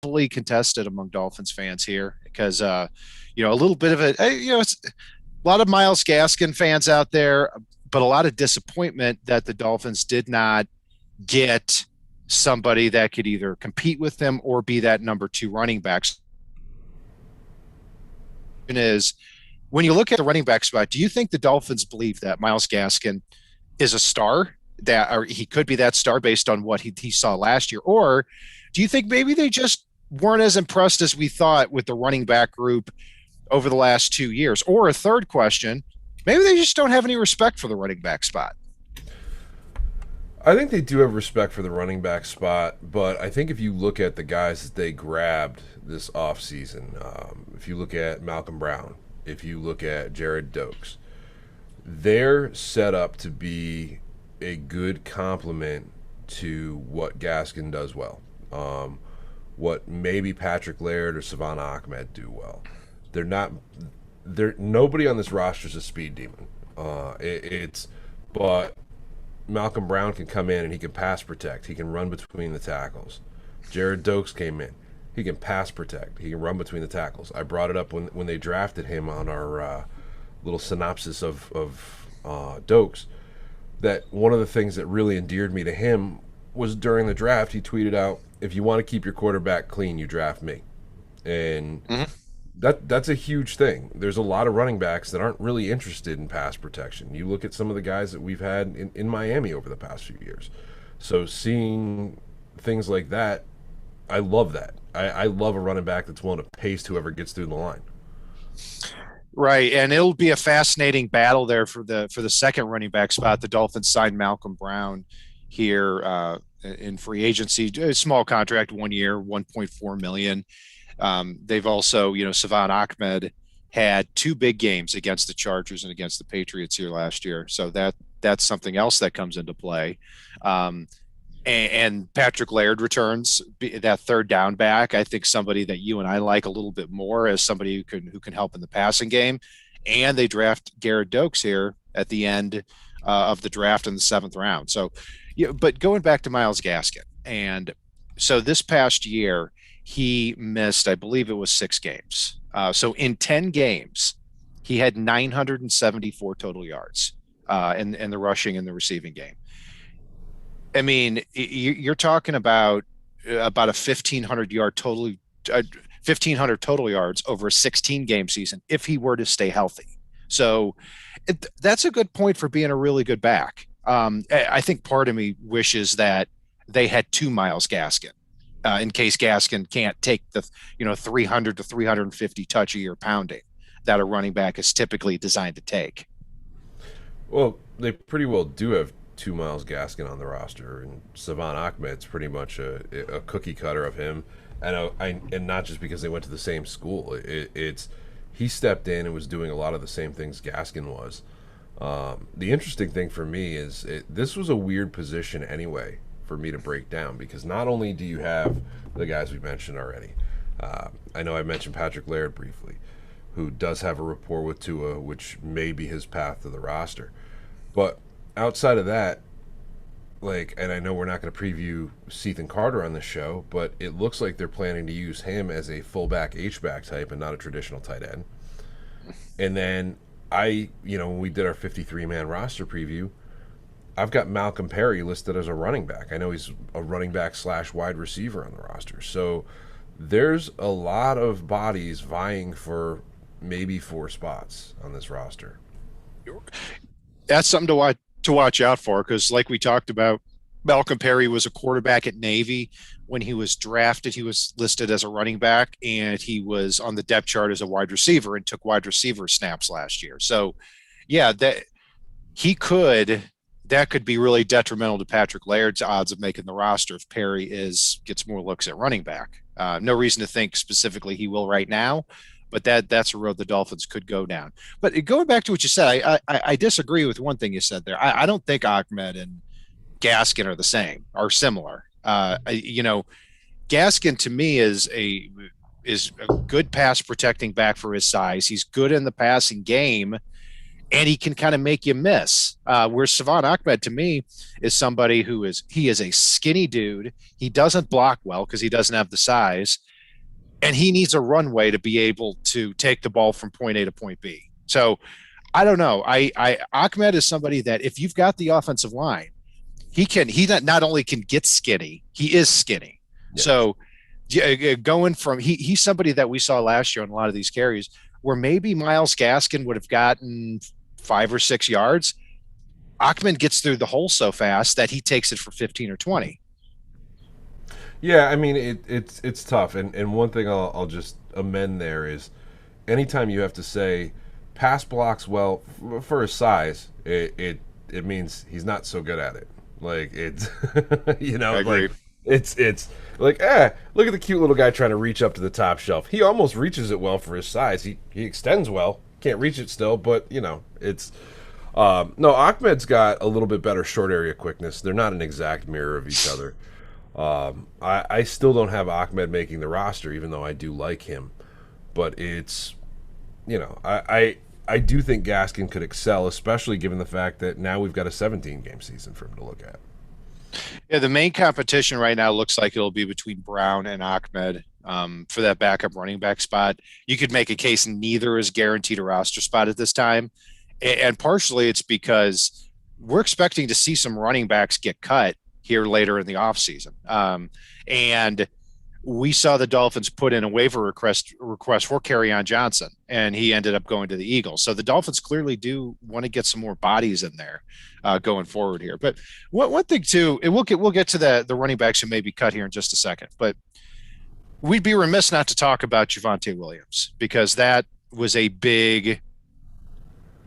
heavily contested among Dolphins fans here because, a little bit of it's a lot of Myles Gaskin fans out there, but a lot of disappointment that the Dolphins did not get somebody that could either compete with them or be that number two running back. Is when you look at the running back spot, do you think the Dolphins believe that Myles Gaskin is a star, that or he could be that star based on what he saw last year? Or do you think maybe they just weren't as impressed as we thought with the running back group over the last 2 years? Or a third question, maybe they just don't have any respect for the running back spot. I think they do have respect for the running back spot, but I think if you look at the guys that they grabbed this offseason, if you look at Malcolm Brown, if you look at Jared Dokes, they're set up to be a good complement to what Gaskin does well. What maybe Patrick Laird or Savon Ahmed do well. They're not. They're nobody on this roster is a speed demon. But Malcolm Brown can come in and he can pass protect. He can run between the tackles. Jared Dokes came in. He can pass protect. He can run between the tackles. I brought it up when they drafted him on our little synopsis of Dokes, that one of the things that really endeared me to him was during the draft, he tweeted out, if you want to keep your quarterback clean, you draft me. And that's a huge thing. There's a lot of running backs that aren't really interested in pass protection. You look at some of the guys that we've had in Miami over the past few years. So seeing things like that, I love that. I love a running back that's willing to pace whoever gets through the line. Right, and it'll be a fascinating battle there for the second running back spot. The Dolphins signed Malcolm Brown here in free agency, a small contract, 1 year, 1.4 million. They've also, Savon Ahmed had two big games against the Chargers and against the Patriots here last year, so that's something else that comes into play. And Patrick Laird returns, that third down back. I think somebody that you and I like a little bit more as somebody who can help in the passing game. And they draft Garrett Dokes here at the end of the draft in the seventh round. So, but going back to Myles Gaskin, and so this past year he missed, I believe it was 6 games. So in 10 games, he had 974 total yards in the rushing and the receiving game. I mean, you're talking about a 1,500 total yards over a 16 game season if he were to stay healthy. So that's a good point for being a really good back. I think part of me wishes that they had two Myles Gaskin in case Gaskin can't take the 300 to 350 touch a year pounding that a running back is typically designed to take. Well, they pretty well do have two Myles Gaskin on the roster, and Savon Ahmed's pretty much a cookie cutter of him. And not just because they went to the same school. It's he stepped in and was doing a lot of the same things Gaskin was. The interesting thing for me is this was a weird position anyway for me to break down, because not only do you have the guys we mentioned already. I know I mentioned Patrick Laird briefly, who does have a rapport with Tua, which may be his path to the roster. But outside of that, and I know we're not going to preview Ethan Carter on the show, but it looks like they're planning to use him as a fullback H-back type and not a traditional tight end. And then when we did our 53-man roster preview, I've got Malcolm Perry listed as a running back. I know he's a running back / wide receiver on the roster. So there's a lot of bodies vying for maybe 4 spots on this roster. That's something to watch out for, because like we talked about, Malcolm Perry was a quarterback at Navy. When he was drafted, he was listed as a running back, and he was on the depth chart as a wide receiver and took wide receiver snaps last year. So yeah, that could be really detrimental to Patrick Laird's odds of making the roster if Perry gets more looks at running back. No reason to think specifically he will right now, but that's a road the Dolphins could go down. But going back to what you said, I disagree with one thing you said there. I don't think Ahmed and Gaskin are similar. Gaskin to me is a good pass protecting back for his size. He's good in the passing game. and he can kind of make you miss. Where Savon Ahmed to me is somebody who is a skinny dude. He doesn't block well because he doesn't have the size, and he needs a runway to be able to take the ball from point A to point B. So I don't know. I Ahmed is somebody that if you've got the offensive line, he not only can get skinny, he is skinny. Yeah. So going from he's somebody that we saw last year on a lot of these carries where maybe Myles Gaskin would have gotten 5 or 6 yards. Ahmed gets through the hole so fast that he takes it for 15 or 20. Yeah, I mean it's tough, and one thing I'll just amend there is anytime you have to say pass blocks well for his size, it means he's not so good at it. Like it's I agree. like it's like look at the cute little guy trying to reach up to the top shelf. He almost reaches it well for his size. He extends well, can't reach it still, but it's no, Ahmed's got a little bit better short area quickness. They're not an exact mirror of each other. I still don't have Ahmed making the roster, even though I do like him. But it's, I do think Gaskin could excel, especially given the fact that now we've got a 17-game season for him to look at. Yeah, the main competition right now looks like it'll be between Brown and Ahmed for that backup running back spot. You could make a case neither is guaranteed a roster spot at this time. And partially it's because we're expecting to see some running backs get cut here later in the offseason. And we saw the Dolphins put in a waiver request for Kerryon Johnson, and he ended up going to the Eagles. So the Dolphins clearly do want to get some more bodies in there going forward here. But one thing too, and we'll get to the running backs who may be cut here in just a second. But we'd be remiss not to talk about Javonte Williams because that was a big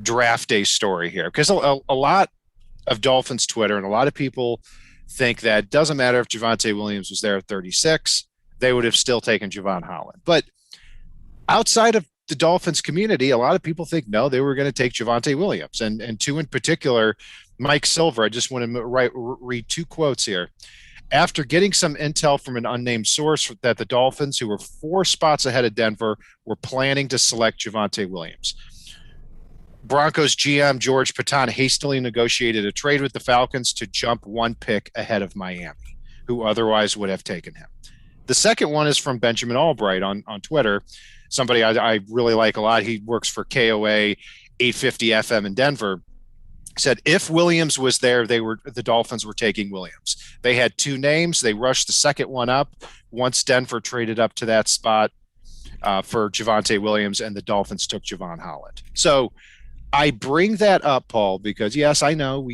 draft day story here. Because a lot of Dolphins Twitter and a lot of people think that it doesn't matter if Javonte Williams was there at 36, they would have still taken Xavien Howard. But outside of the Dolphins community, a lot of people think, no, they were going to take Javonte Williams. And two in particular, Mike Silver, I just want to read two quotes here. After getting some intel from an unnamed source that the Dolphins, who were 4 spots ahead of Denver, were planning to select Javonte Williams. Broncos GM George Patton hastily negotiated a trade with the Falcons to jump 1 pick ahead of Miami, who otherwise would have taken him. The second one is from Benjamin Albright on Twitter, somebody I really like a lot. He works for KOA 850 FM in Denver. Said if Williams was there, the Dolphins were taking Williams. They had 2 names. They rushed the second one up once Denver traded up to that spot for Javonte Williams, and the Dolphins took Xavien Howard. So I bring that up, Paul, because yes, I know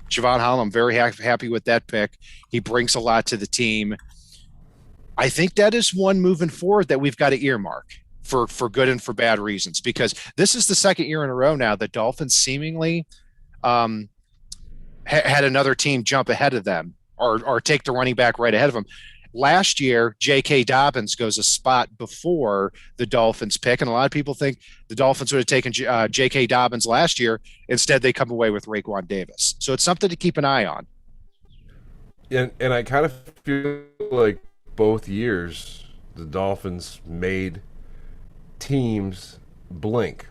Xavien Howard, I'm very happy with that pick. He brings a lot to the team. I think that is one moving forward that we've got to earmark for good and for bad reasons, because this is the second year in a row now that Dolphins seemingly had another team jump ahead of them or take the running back right ahead of them. Last year, J.K. Dobbins goes a spot before the Dolphins pick, and a lot of people think the Dolphins would have taken J.K. Dobbins last year. Instead, they come away with Raekwon Davis. So it's something to keep an eye on. And I kind of feel like both years the Dolphins made teams blink.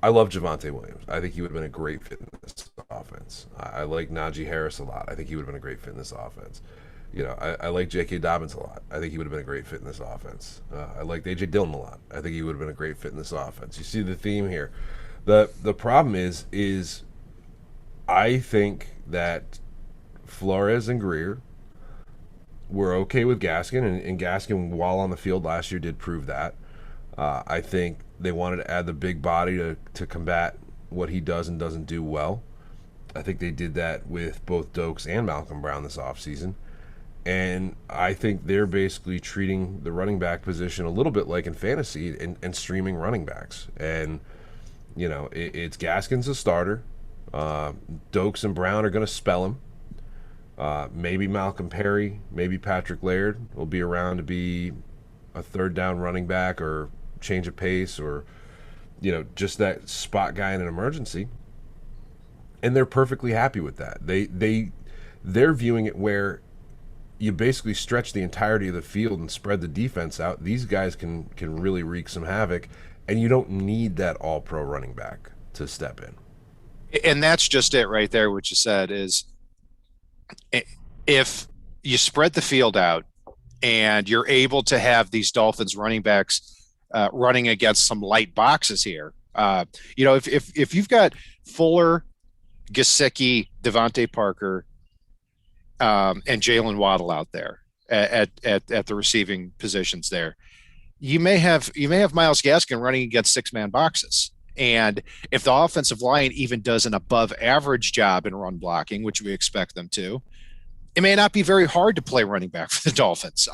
I love Javonte Williams. I think he would have been a great fit in this offense. I like Najee Harris a lot. I think he would have been a great fit in this offense. I like J.K. Dobbins a lot. I think he would have been a great fit in this offense. I like A.J. Dillon a lot. I think he would have been a great fit in this offense. You see the theme here. The problem is I think that Flores and Greer were okay with Gaskin, and Gaskin, while on the field last year, did prove that. I think they wanted to add the big body to combat what he does and doesn't do well. I think they did that with both Dokes and Malcolm Brown this offseason. And I think they're basically treating the running back position a little bit like in fantasy and streaming running backs. And, it's Gaskin's a starter. Dokes and Brown are going to spell him. Maybe Malcolm Perry, maybe Patrick Laird will be around to be a third down running back or change of pace or, just that spot guy in an emergency. And they're perfectly happy with that. They're viewing it where you basically stretch the entirety of the field and spread the defense out. These guys can really wreak some havoc, and you don't need that all-pro running back to step in. And that's just it right there. What you said is, if you spread the field out and you're able to have these Dolphins running backs running against some light boxes here, if you've got Fuller, Gesicki, Devontae Parker, and Jalen Waddle out there at the receiving positions there, you may have Myles Gaskin running against 6-man boxes. And if the offensive line even does an above average job in run blocking, which we expect them to, it may not be very hard to play running back for the Dolphins.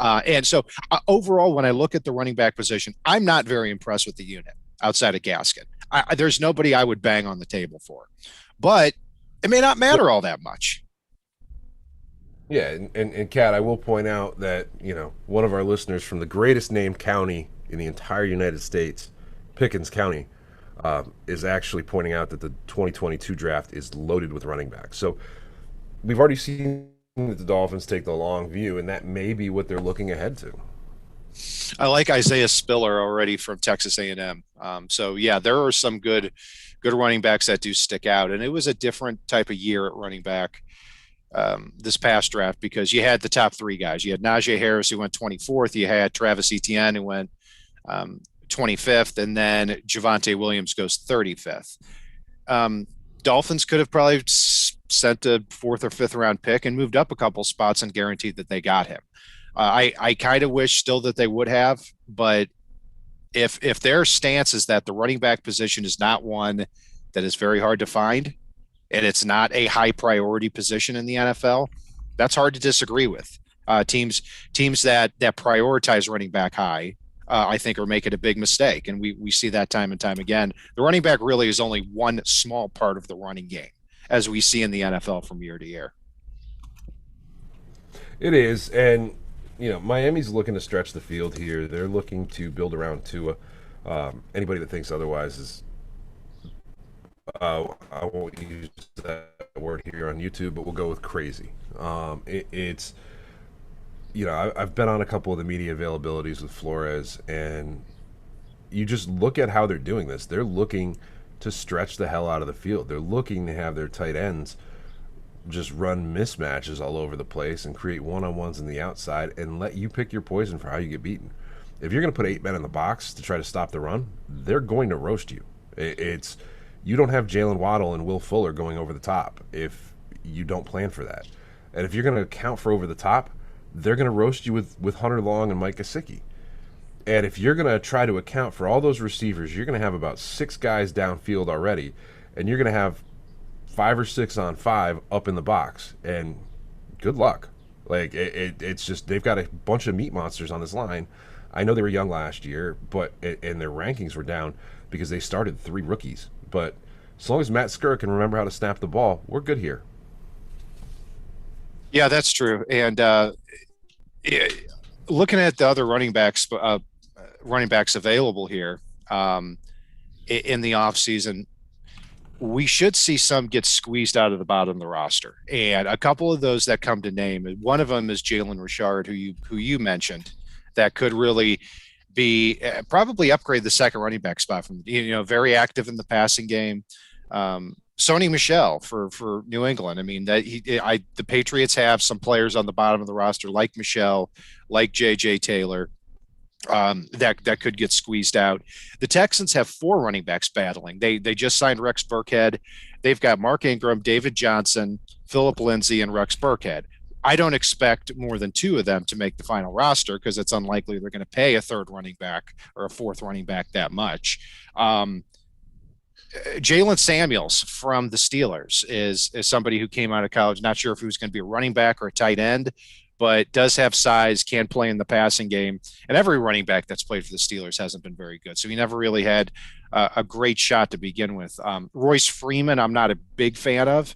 Overall, when I look at the running back position, I'm not very impressed with the unit outside of Gaskin. There's nobody I would bang on the table for, but it may not matter all that much. Yeah, and Kat, I will point out that, one of our listeners from the greatest named county in the entire United States, Pickens County, is actually pointing out that the 2022 draft is loaded with running backs. So we've already seen that the Dolphins take the long view, and that may be what they're looking ahead to. I like Isaiah Spiller already from Texas A&M. So yeah, there are some good running backs that do stick out, and it was a different type of year at running back this past draft because you had the top 3 guys. You had Najee Harris, who went 24th. You had Travis Etienne, who went 25th, and then Javonte Williams goes 35th. Dolphins could have probably sent a 4th or 5th round pick and moved up a couple spots and guaranteed that they got him. I kind of wish still that they would have, but if their stance is that the running back position is not one that is very hard to find, and it's not a high priority position in the NFL, that's hard to disagree with. Teams that prioritize running back high, I think, are making a big mistake, and we see that time and time again. The running back really is only one small part of the running game, as we see in the NFL from year to year. It is, and Miami's looking to stretch the field here. They're looking to build around Tua. Anybody that thinks otherwise is, I won't use that word here on YouTube, but we'll go with crazy. It's I've been on a couple of the media availabilities with Flores, and you just look at how they're doing this. They're looking to stretch the hell out of the field. They're looking to have their tight ends just run mismatches all over the place and create one-on-ones in the outside and let you pick your poison for how you get beaten. If you're going to put 8 men in the box to try to stop the run, they're going to roast you. You don't have Jalen Waddle and Will Fuller going over the top if you don't plan for that. And if you're going to account for over the top, they're going to roast you with Hunter Long and Mike Gesicki. And if you're going to try to account for all those receivers, you're going to have about 6 guys downfield already, and you're going to have 5 or 6 on 5 up in the box. And good luck. Like, it's just, they've got a bunch of meat monsters on this line. I know they were young last year, and their rankings were down because they started 3 rookies. But as long as Matt Skura can remember how to snap the ball, we're good here. Yeah, that's true. And looking at the other running backs available here in the offseason, we should see some get squeezed out of the bottom of the roster. And a couple of those that come to name, one of them is Jalen Richard, who you mentioned, that could really be probably upgrade the second running back spot from, very active in the passing game. Sony Michel for New England. I mean, the Patriots have some players on the bottom of the roster like Michel, like JJ Taylor, that could get squeezed out. The Texans have 4 running backs battling. They just signed Rex Burkhead. They've got Mark Ingram, David Johnson, Philip Lindsay, and Rex Burkhead. I don't expect more than 2 of them to make the final roster because it's unlikely they're going to pay a 3rd running back or a 4th running back that much. Jalen Samuels from the Steelers is somebody who came out of college. Not sure if he was going to be a running back or a tight end, but does have size, can play in the passing game. And every running back that's played for the Steelers hasn't been very good. So he never really had a great shot to begin with. Royce Freeman, I'm not a big fan of,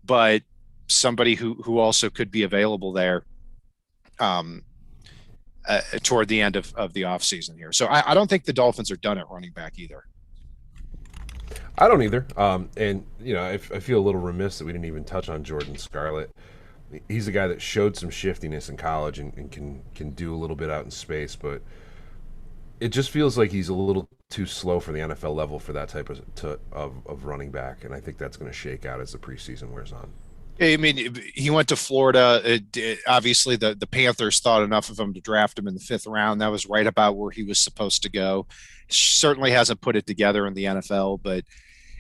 but somebody who also could be available there toward the end of the offseason here. So I don't think the Dolphins are done at running back either. I don't either. And, I feel a little remiss that we didn't even touch on Jordan Scarlett. He's a guy that showed some shiftiness in college and can do a little bit out in space, but it just feels like he's a little too slow for the NFL level for that type of running back, and I think that's going to shake out as the preseason wears on. I mean, he went to Florida. Obviously, the Panthers thought enough of him to draft him in the fifth round. That was right about where he was supposed to go. Certainly hasn't put it together in the NFL, but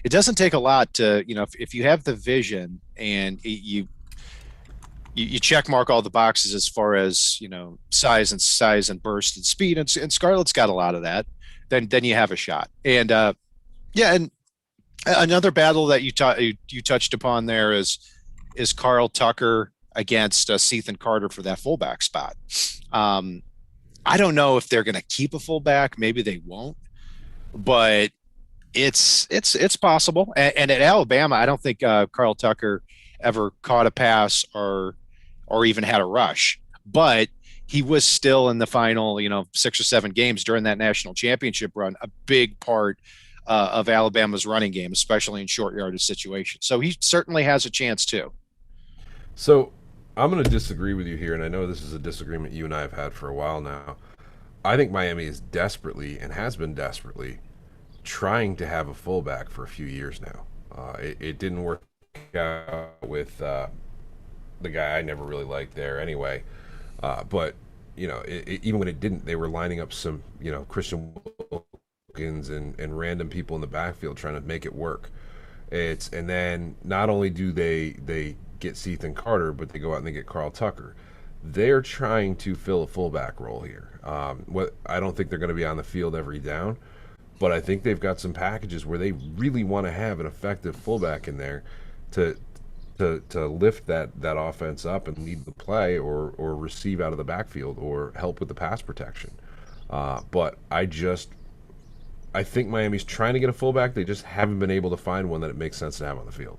it doesn't take a lot to, if you have the vision and you check mark all the boxes as far as size and burst and speed, and Scarlett's got a lot of that. Then you have a shot. And yeah, and another battle that you touched upon there is Carl Tucker against Cethan Carter for that fullback spot. I don't know if they're going to keep a fullback. Maybe they won't, but it's possible. And at Alabama, I don't think Carl Tucker ever caught a pass or even had a rush, but he was still in the final, 6 or 7 games during that national championship run, a big part of Alabama's running game, especially in short yardage situations. So he certainly has a chance too. So I'm going to disagree with you here, and I know this is a disagreement you and I have had for a while now. I think Miami is desperately, and has been desperately, trying to have a fullback for a few years now. It didn't work out with the guy I never really liked there anyway. But, even when it didn't, they were lining up some, Christian Wilkins and random people in the backfield trying to make it work. And then not only do they get Cethan Carter, but they go out and they get Carl Tucker. They're trying to fill a fullback role here. I don't think they're going to be on the field every down, but I think they've got some packages where they really want to have an effective fullback in there to lift that offense up and lead the play or receive out of the backfield or help with the pass protection. But I think Miami's trying to get a fullback. They just haven't been able to find one that it makes sense to have on the field.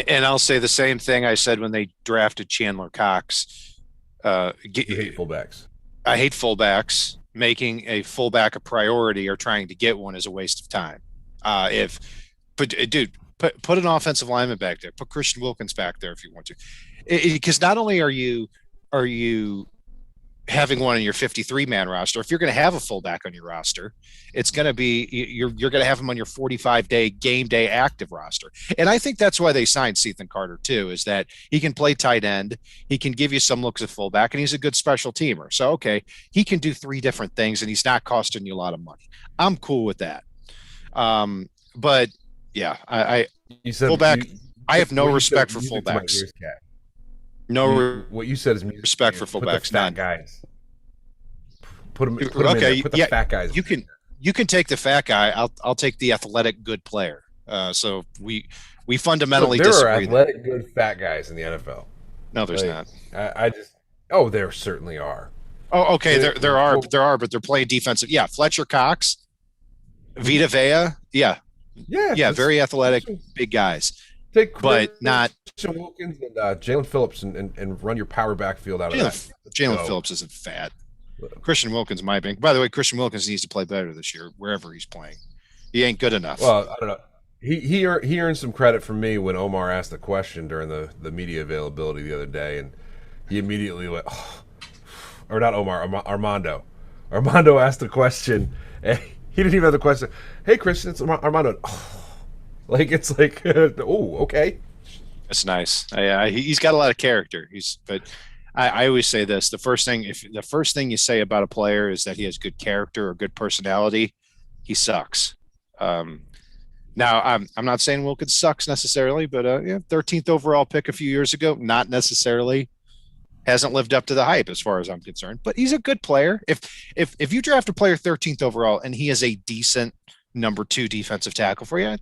And I'll say the same thing I said when they drafted Chandler Cox. You hate fullbacks. I hate fullbacks. Making a fullback a priority or trying to get one is a waste of time. Put an offensive lineman back there. Put Christian Wilkins back there if you want to, because not only are you having one on your 53-man roster, if you're going to have a fullback on your roster, it's going to be you're going to have him on your 45-day game day active roster. And I think that's why they signed Cethan Carter too, is that he can play tight end, he can give you some looks at fullback, and he's a good special teamer. So okay, he can do 3 different things, and he's not costing you a lot of money. I'm cool with that. But yeah, I you said fullback. I have no respect for fullbacks. What you said is respect for fullbacks. Fat guys. Put them okay. Put the fat guys. You can take the fat guy. I'll take the athletic good player. So we fundamentally disagree. There are athletic good fat guys in the NFL. No, there's not. There certainly are. Oh, okay. There are, but they're playing defensive. Yeah, Fletcher Cox, Vita Vea. Yeah. Very athletic, big guys. But not Wilkins and Jalen Phillips and run your power backfield out of that. Jalen Phillips isn't fat. Christian Wilkins might be. By the way, Christian Wilkins needs to play better this year wherever he's playing. He ain't good enough. Well, I don't know. He earned some credit from me when Omar asked the question during the media availability the other day, and he immediately went, or not Omar, Armando. Armando asked the question, and he didn't even have the question. Hey, Christian, it's Armando. It's like, oh, okay. That's nice. He's got a lot of character. But I always say this: the first thing you say about a player is that he has good character or good personality, he sucks. Now I'm not saying Wilkins sucks necessarily, but 13th overall pick a few years ago, not necessarily hasn't lived up to the hype as far as I'm concerned. But he's a good player. If you draft a player 13th overall and he is a decent number 2 defensive tackle for you,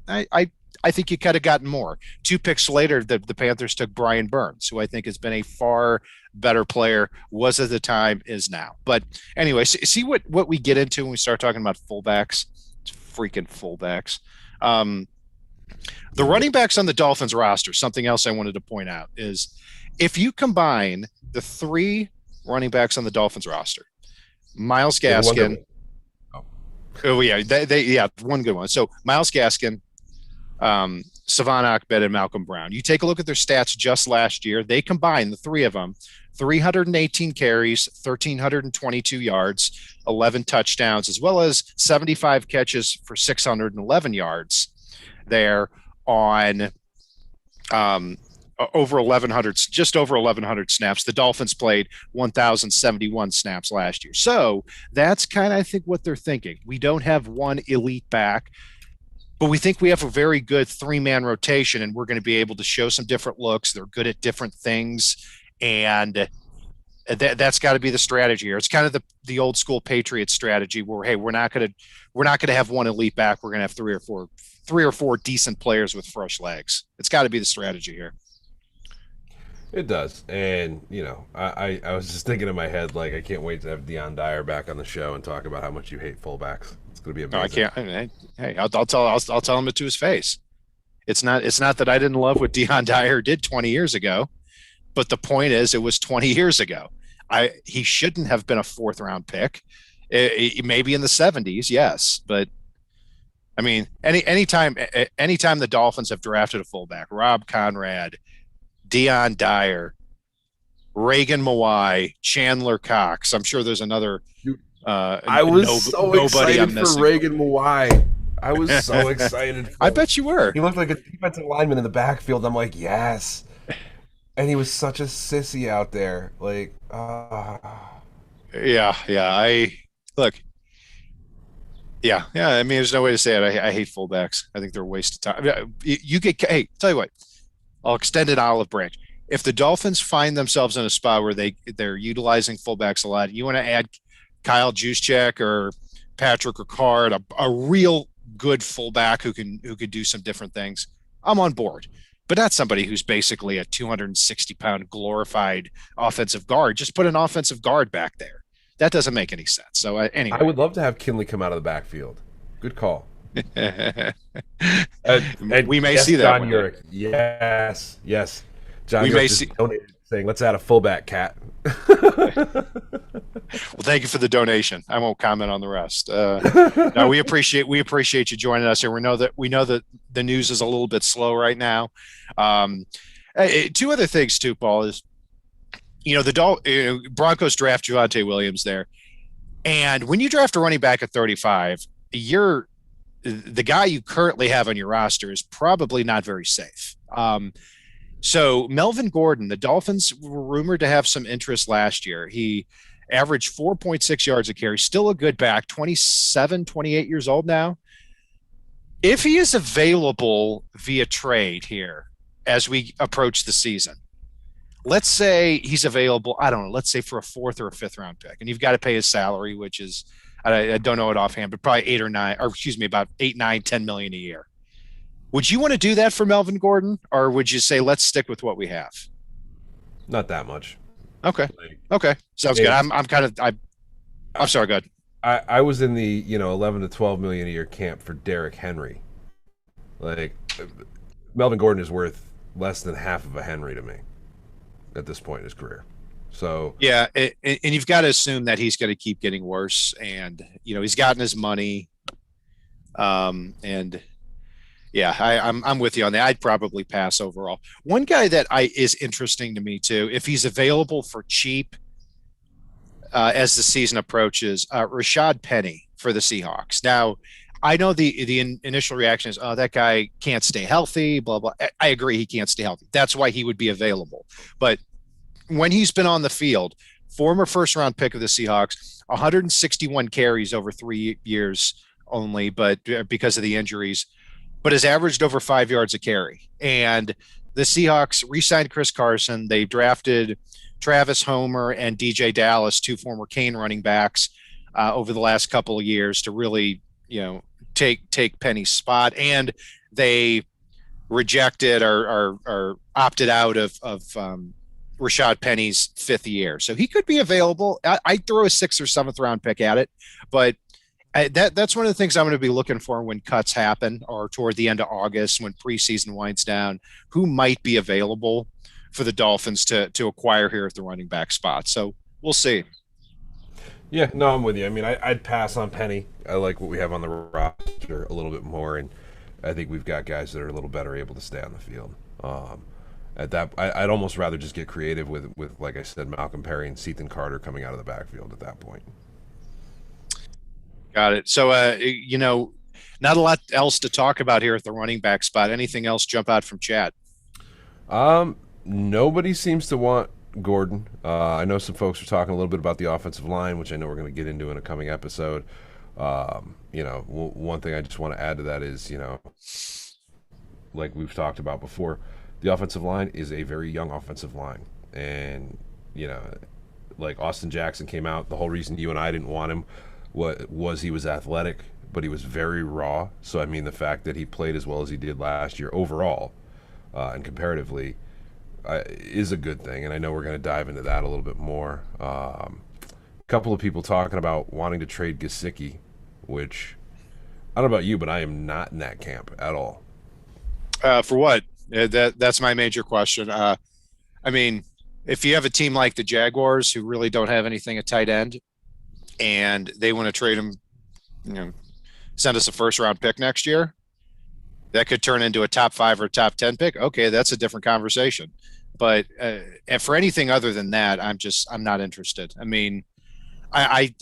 I think you could have gotten more. 2 picks later, the Panthers took Brian Burns, who I think has been a far better player, was at the time, is now. But anyway, see what we get into when we start talking about fullbacks. It's freaking fullbacks. The running backs on the Dolphins roster, something else I wanted to point out is if you combine the 3 running backs on the Dolphins roster, Myles Gaskin. Oh yeah, one good one. So Myles Gaskin, Savon Ahmed and Malcolm Brown. You take a look at their stats just last year. They combined, the three of them, 318 carries, 1,322 yards, 11 touchdowns, as well as 75 catches for 611 yards there on over 1,100, just over 1,100 snaps. The Dolphins played 1,071 snaps last year. So that's kind of, I think, what they're thinking. We don't have one elite back, but we think we have a very good three-man rotation, and we're going to be able to show some different looks. They're good at different things, and that's got to be the strategy here. It's kind of the old school Patriots strategy where, hey, we're not going to have one elite back. We're going to have three or four decent players with fresh legs. It's got to be the strategy here. It does, and I was just thinking in my head, like, I can't wait to have Deion Dyer back on the show and talk about how much you hate fullbacks. It's going to be amazing. No, I can't. Hey, I'll tell him it to his face. It's not that I didn't love what Deion Dyer did 20 years ago, but the point is, it was 20 years ago. He shouldn't have been a fourth round pick. Maybe in the 70s, yes, but I mean, anytime the Dolphins have drafted a fullback, Rob Conrad, Deion Dyer, Reagan Mawai, Chandler Cox. I'm sure there's another. I was so excited for Reagan Mawai. I was so excited. I bet you were. He looked like a defensive lineman in the backfield. I'm like, yes. And he was such a sissy out there. Like, yeah. I look. Yeah. I mean, there's no way to say it. I hate fullbacks. I think they're a waste of time. Hey, tell you what. I'll extend an olive branch. If the Dolphins find themselves in a spot where they're utilizing fullbacks a lot, you want to add Kyle Juszczyk or Patrick Ricard, a real good fullback who can do some different things, I'm on board. But not somebody who's basically a 260-pound glorified offensive guard. Just put an offensive guard back there. That doesn't make any sense. So anyway, I would love to have Kinley come out of the backfield. Good call. We may see that. John Urich. Yes. John Urich just donated, saying, "Let's add a fullback, cat." Well, thank you for the donation. I won't comment on the rest. No, we appreciate you joining us here. We know that the news is a little bit slow right now. Two other things too, Paul, is the Broncos draft Javonte Williams there, and when you draft a running back at 35, the guy you currently have on your roster is probably not very safe. So Melvin Gordon, the Dolphins were rumored to have some interest last year. He averaged 4.6 yards a carry, still a good back, 27, 28 years old now. If he is available via trade here as we approach the season, let's say he's available, I don't know, let's say for a fourth or a fifth round pick, and you've got to pay his salary, which is, I don't know it offhand, but probably about 8, 9, 10 million a year. Would you want to do that for Melvin Gordon, or would you say, let's stick with what we have? Not that much. Okay. Sounds good. I'm sorry. Go ahead. I was in the 11 to 12 million a year camp for Derrick Henry. Like, Melvin Gordon is worth less than half of a Henry to me at this point in his career. So yeah, and you've got to assume that he's going to keep getting worse, and he's gotten his money, and yeah, I'm with you on that. I'd probably pass overall. One guy that is interesting to me too, if he's available for cheap as the season approaches, Rashad Penny for the Seahawks. Now, I know the initial reaction is, oh, that guy can't stay healthy, blah blah. I agree, he can't stay healthy. That's why he would be available, but when he's been on the field, former first-round pick of the Seahawks, 161 carries over 3 years only, but because of the injuries, but has averaged over 5 yards a carry. And the Seahawks re-signed Chris Carson. They drafted Travis Homer and DJ Dallas, two former Kane running backs, over the last couple of years to really, take Penny's spot. And they rejected or opted out of Rashad Penny's fifth year. So he could be available. I'd throw a 6th or 7th round pick at it, but that's one of the things I'm going to be looking for when cuts happen or toward the end of August, when preseason winds down, who might be available for the Dolphins to acquire here at the running back spot. So we'll see. Yeah, no, I'm with you. I mean, I'd pass on Penny. I like what we have on the roster a little bit more. And I think we've got guys that are a little better able to stay on the field. At that, I'd almost rather just get creative with like I said, Malcolm Perry and Ethan Carter coming out of the backfield at that point. Got it. So, not a lot else to talk about here at the running back spot. Anything else jump out from chat? Nobody seems to want Gordon. I know some folks are talking a little bit about the offensive line, which I know we're going to get into in a coming episode. One thing I just want to add to that is, like we've talked about before, the offensive line is a very young offensive line. And, like Austin Jackson came out, the whole reason you and I didn't want him was he was athletic, but he was very raw. So, I mean, the fact that he played as well as he did last year overall and comparatively is a good thing. And I know we're going to dive into that a little bit more. A couple of people talking about wanting to trade Gesicki, which I don't know about you, but I am not in that camp at all. For what? That's my major question. I mean, if you have a team like the Jaguars who really don't have anything at tight end, and they want to trade him, send us a first round pick next year, that could turn into a top 5 or top 10 pick. Okay, that's a different conversation. But and for anything other than that, I'm not interested. I mean, I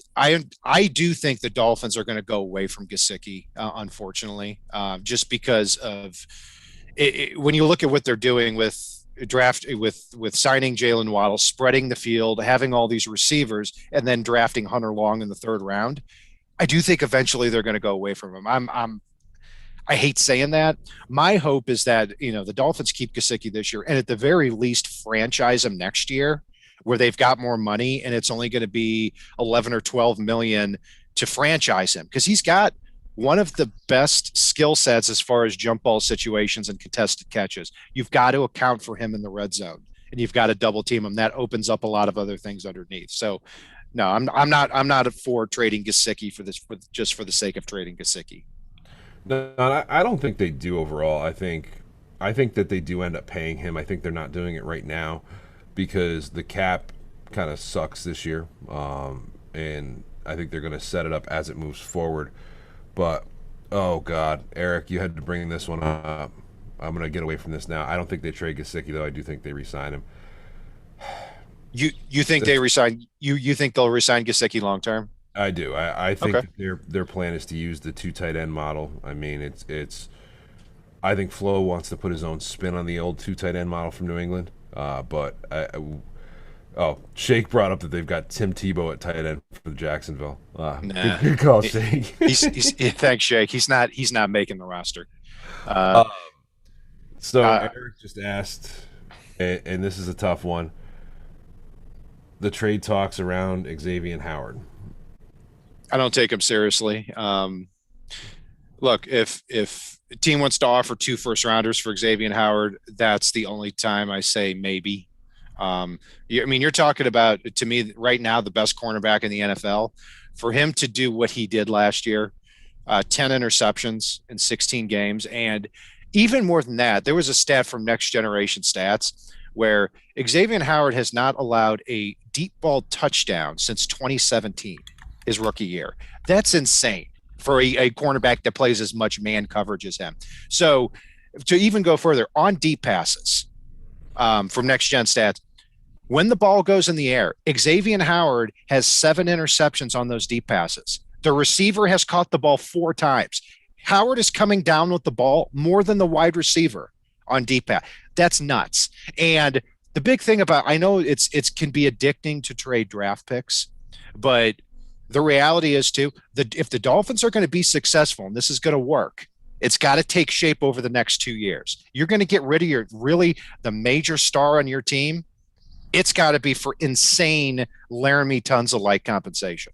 do think the Dolphins are going to go away from Gesicki, unfortunately, just because of when you look at what they're doing with signing Jalen Waddle, spreading the field, having all these receivers, and then drafting Hunter Long in the 3rd round. I do think eventually they're going to go away from him. I hate saying that. My hope is that the Dolphins keep Gesicki this year, and at the very least franchise him next year, where they've got more money, and it's only going to be 11 or 12 million to franchise him, because he's got one of the best skill sets as far as jump ball situations and contested catches. You've got to account for him in the red zone, and you've got to double team him. That opens up a lot of other things underneath. So, no, I'm not for trading Gesicki just for the sake of trading Gesicki. No, I don't think they do overall. I think that they do end up paying him. I think they're not doing it right now because the cap kind of sucks this year, and I think they're going to set it up as it moves forward. But, oh, God, Eric, you had to bring this one up. I'm going to get away from this now. I don't think they trade Gesicki, though. I do think they re-sign him. You think they resign? You think they'll resign Gesicki long term? I do. I think Okay. that their plan is to use the 2 tight end model. I mean, it's. I think Flo wants to put his own spin on the old 2 tight end model from New England. Shake brought up that they've got Tim Tebow at tight end for Jacksonville. Nah. Good call, Shake. Thanks, Shake. He's not making the roster. So Eric just asked, and this is a tough one. The trade talks around Xavien Howard. I don't take him seriously. Look, if a team wants to offer 2 first rounders for Xavien Howard, that's the only time I say maybe. You're talking about, to me right now, the best cornerback in the NFL. For him to do what he did last year, 10 interceptions in 16 games, and even more than that, there was a stat from Next Generation Stats where Xavien Howard has not allowed a deep ball touchdown since 2017, his rookie year. That's insane for a cornerback that plays as much man coverage as him. So to even go further, on deep passes from Next Gen Stats, when the ball goes in the air, Xavien Howard has 7 interceptions on those deep passes. The receiver has caught the ball 4 times. Howard is coming down with the ball more than the wide receiver on deep pass. That's nuts. And the big thing about, I know it can be addicting to trade draft picks, but the reality is too, that if the Dolphins are going to be successful and this is going to work, it's got to take shape over the next 2 years. You're going to get rid of the major star on your team. It's got to be for insane Laramie Tunsil-like compensation.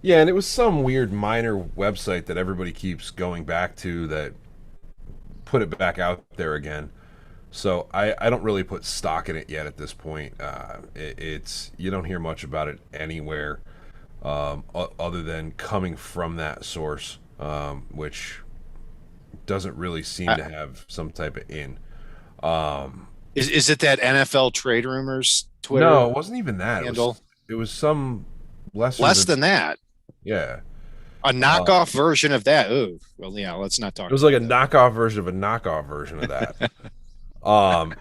Yeah, and it was some weird minor website that everybody keeps going back to that put it back out there again. So I don't really put stock in it yet at this point. It's you don't hear much about it anywhere other than coming from that source, which doesn't really seem to have some type of in. Is it that NFL trade rumors Twitter? No, it wasn't even that. Handle? It was some Less than that. Yeah. A Uh, knockoff version of that. Ooh, well, yeah, let's not it talk was like about a that. knockoff version of a knockoff version of that. Um,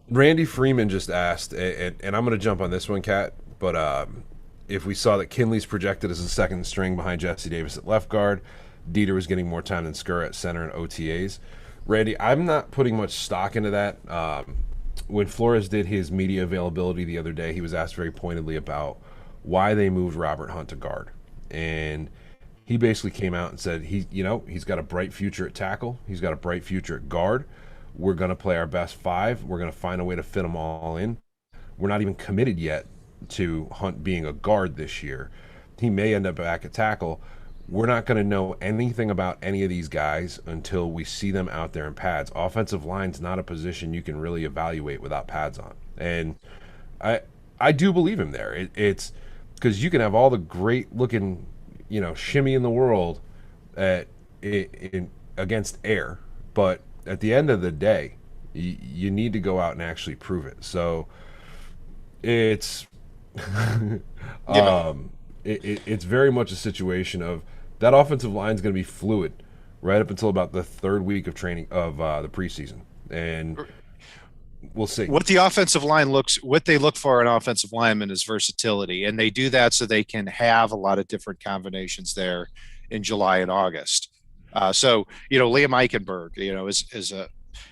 Randy Freeman just asked, and I'm going to jump on this one, Kat, but if we saw that Kinley's projected as a second string behind Jesse Davis at left guard, Dieter was getting more time than Skur at center and OTAs. Randy, I'm not putting much stock into that. When Flores did his media availability the other day, he was asked very pointedly about why they moved Robert Hunt to guard. And he basically came out and said he's got a bright future at tackle. He's got a bright future at guard. We're going to play our best five. We're going to find a way to fit them all in. We're not even committed yet to Hunt being a guard this year. He may end up back at tackle. We're not going to know anything about any of these guys until we see them out there in pads. Offensive line's not a position you can really evaluate without pads on. And I do believe him there. It's because you can have all the great looking, shimmy in the world against air, but at the end of the day, you need to go out and actually prove it. So it's Yeah. it's very much a situation of that offensive line is going to be fluid right up until about the third week of training of the preseason, and we'll see. What they look for in offensive linemen is versatility, and they do that so they can have a lot of different combinations there in July and August. Liam Eichenberg, is a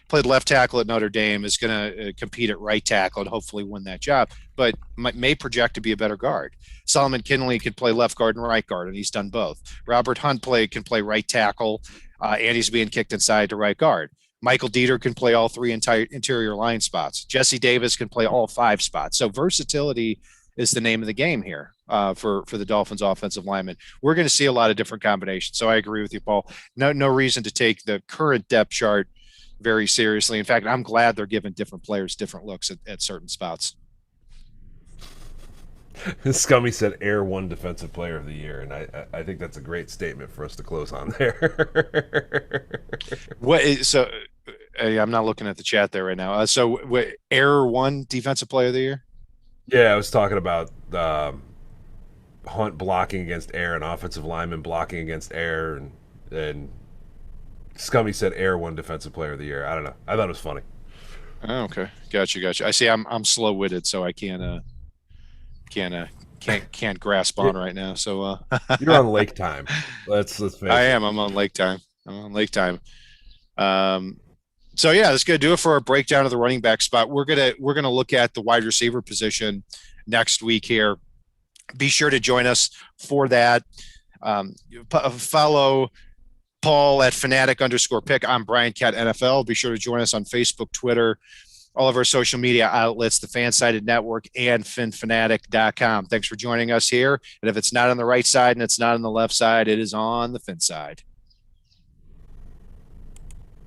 played left tackle at Notre Dame, is going to compete at right tackle and hopefully win that job, but may project to be a better guard. Solomon Kinley can play left guard and right guard, and he's done both. Robert Hunt can play right tackle, and he's being kicked inside to right guard. Michael Dieter can play all three interior line spots. Jesse Davis can play all five spots. So versatility is the name of the game here for the Dolphins offensive linemen. We're going to see a lot of different combinations. So I agree with you, Paul. No reason to take the current depth chart very seriously. In fact, I'm glad they're giving different players different looks at certain spots. Scummy said Air won Defensive Player of the Year, and I think that's a great statement for us to close on there. I'm not looking at the chat there right now. Air won Defensive Player of the Year? Yeah, I was talking about Hunt blocking against Air and offensive lineman blocking against Air, and Scummy said Air won Defensive Player of the Year. I don't know. I thought it was funny. Oh, okay, gotcha. I see. I'm slow witted, so I can't uh, can't grasp on right now. So You're on lake time. Let's face I it. am. I'm on lake time. So yeah, that's gonna do it for our breakdown of the running back spot. We're gonna look at the wide receiver position next week here. Be sure to join us for that. Follow Paul at fanatic_pick. I'm Brian Cat NFL. Be sure to join us on Facebook, Twitter, all of our social media outlets, the FanSided Network, and FinFanatic.com. Thanks for joining us here. And if it's not on the right side and it's not on the left side, it is on the Fin side.